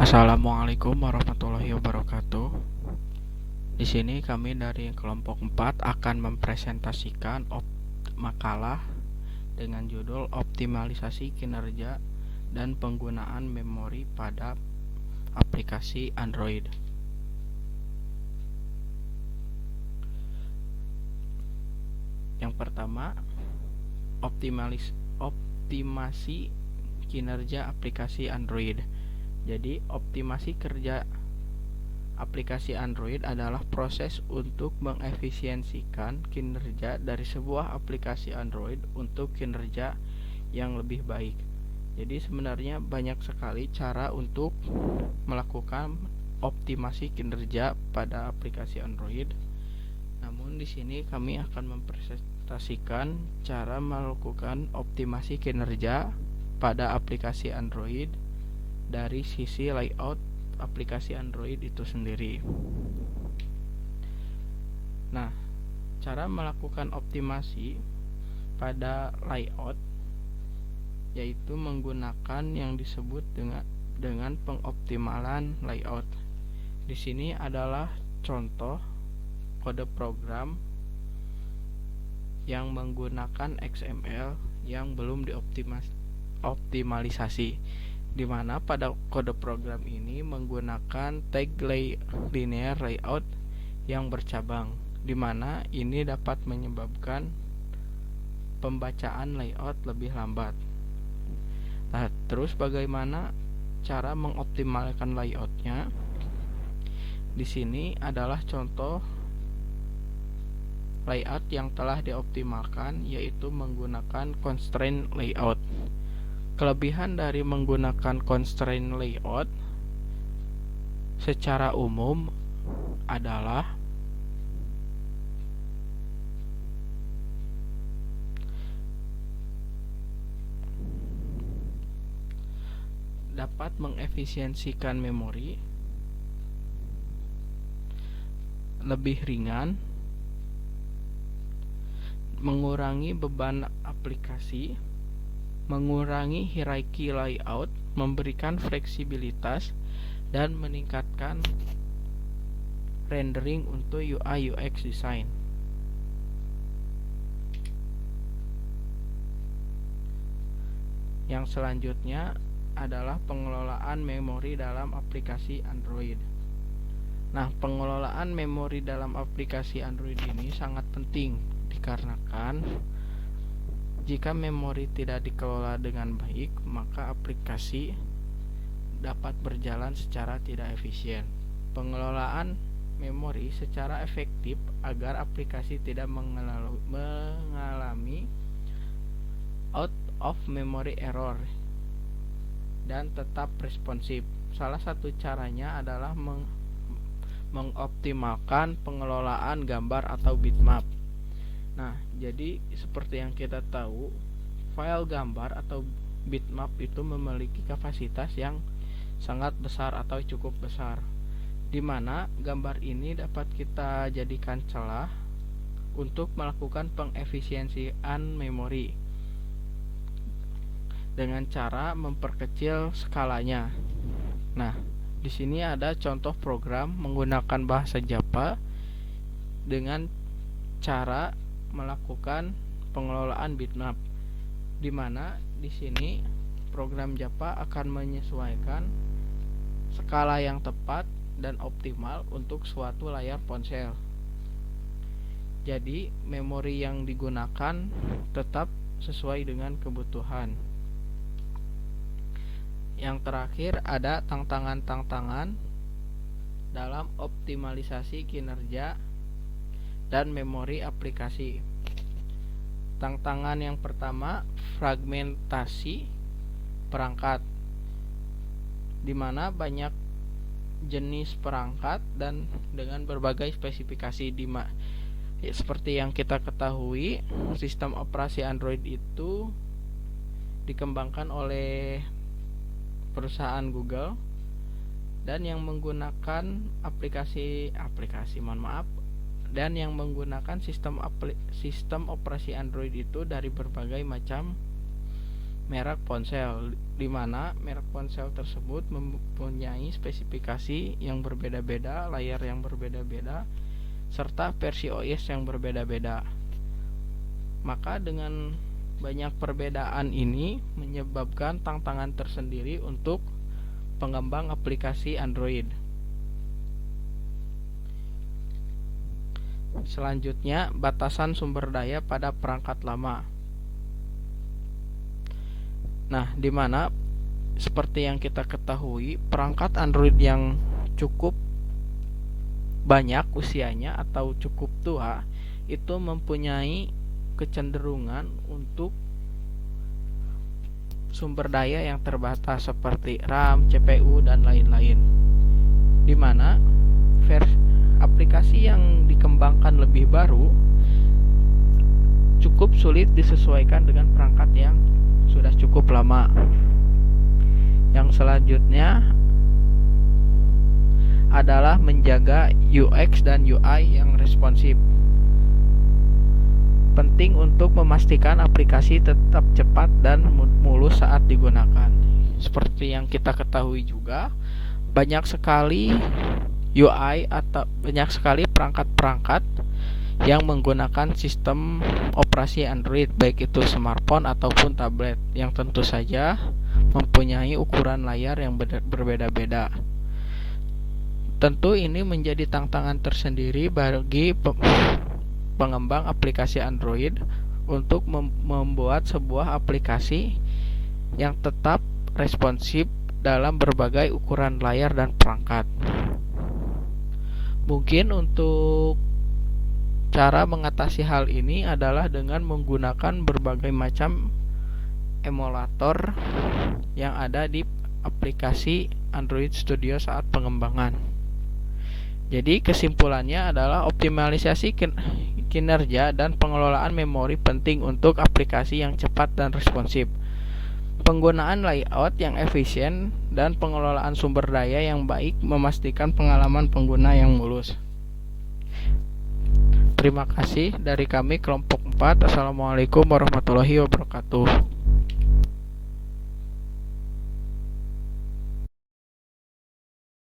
Assalamualaikum warahmatullahi wabarakatuh. Di sini kami dari kelompok 4 akan mempresentasikan makalah dengan judul Optimalisasi Kinerja dan Penggunaan Memori pada Aplikasi Android. Yang pertama, optimasi kinerja aplikasi Android. Jadi, optimasi kerja aplikasi Android adalah proses untuk mengefisiensikan kinerja dari sebuah aplikasi Android untuk kinerja yang lebih baik. Jadi sebenarnya banyak sekali cara untuk melakukan optimasi kinerja pada aplikasi Android. Namun di sini kami akan mempresentasikan cara melakukan optimasi kinerja pada aplikasi Android dari sisi layout aplikasi Android itu sendiri. Nah, cara melakukan optimasi pada layout yaitu menggunakan yang disebut dengan pengoptimalan layout. Di sini adalah contoh kode program yang menggunakan XML yang belum dioptimalisasi, di mana pada kode program ini menggunakan tag linear layout yang bercabang, di mana ini dapat menyebabkan pembacaan layout lebih lambat. Nah, terus bagaimana cara mengoptimalkan layoutnya? Di sini adalah contoh layout yang telah dioptimalkan, yaitu menggunakan constraint layout. Kelebihan dari menggunakan constraint layout secara umum adalah dapat mengefisiensikan memori, lebih ringan, mengurangi beban aplikasi, mengurangi hierarki layout, memberikan fleksibilitas, dan meningkatkan rendering untuk UI UX design. Yang selanjutnya adalah pengelolaan memori dalam aplikasi Android. Nah, pengelolaan memori dalam aplikasi Android ini sangat penting dikarenakan jika memori tidak dikelola dengan baik, maka aplikasi dapat berjalan secara tidak efisien. Pengelolaan memori secara efektif agar aplikasi tidak mengalami out of memory error dan tetap responsif. Salah satu caranya adalah mengoptimalkan pengelolaan gambar atau bitmap. Nah, jadi seperti yang kita tahu, file gambar atau bitmap itu memiliki kapasitas yang sangat besar atau cukup besar, di mana gambar ini dapat kita jadikan celah untuk melakukan pengefisiensian memori dengan cara memperkecil skalanya. Nah, di sini ada contoh program menggunakan bahasa Java dengan cara melakukan pengelolaan bitmap, di mana di sini program Java akan menyesuaikan skala yang tepat dan optimal untuk suatu layar ponsel. Jadi, memori yang digunakan tetap sesuai dengan kebutuhan. Yang terakhir ada tantangan-tantangan dalam optimalisasi kinerja dan memori aplikasi. Tantangan yang pertama, fragmentasi perangkat, di mana banyak jenis perangkat dan dengan berbagai spesifikasi. Seperti yang kita ketahui, sistem operasi Android itu dikembangkan oleh perusahaan Google dan yang menggunakan dan yang menggunakan sistem operasi Android itu dari berbagai macam merek ponsel, di mana merek ponsel tersebut mempunyai spesifikasi yang berbeda-beda, layar yang berbeda-beda, serta versi OS yang berbeda-beda. Maka dengan banyak perbedaan ini menyebabkan tantangan tersendiri untuk pengembang aplikasi Android. Selanjutnya, batasan sumber daya pada perangkat lama. Nah, di mana seperti yang kita ketahui, perangkat Android yang cukup banyak usianya atau cukup tua itu mempunyai kecenderungan untuk sumber daya yang terbatas seperti RAM, CPU, dan lain-lain. Di mana aplikasi yang dikembangkan lebih baru cukup sulit disesuaikan dengan perangkat yang sudah cukup lama. Yang selanjutnya adalah menjaga UX dan UI yang responsif. Penting untuk memastikan aplikasi tetap cepat dan mulus saat digunakan. Seperti yang kita ketahui juga, banyak sekali UI atau banyak sekali perangkat-perangkat yang menggunakan sistem operasi Android, baik itu smartphone ataupun tablet, yang tentu saja mempunyai ukuran layar yang berbeda-beda. Tentu ini menjadi tantangan tersendiri bagi pengembang aplikasi Android untuk membuat sebuah aplikasi yang tetap responsif dalam berbagai ukuran layar dan perangkat. Mungkin untuk cara mengatasi hal ini adalah dengan menggunakan berbagai macam emulator yang ada di aplikasi Android Studio saat pengembangan. Jadi kesimpulannya adalah optimalisasi kinerja dan pengelolaan memori penting untuk aplikasi yang cepat dan responsif. Penggunaan layout yang efisien dan pengelolaan sumber daya yang baik memastikan pengalaman pengguna yang mulus. Terima kasih dari kami kelompok 4. Assalamualaikum warahmatullahi wabarakatuh.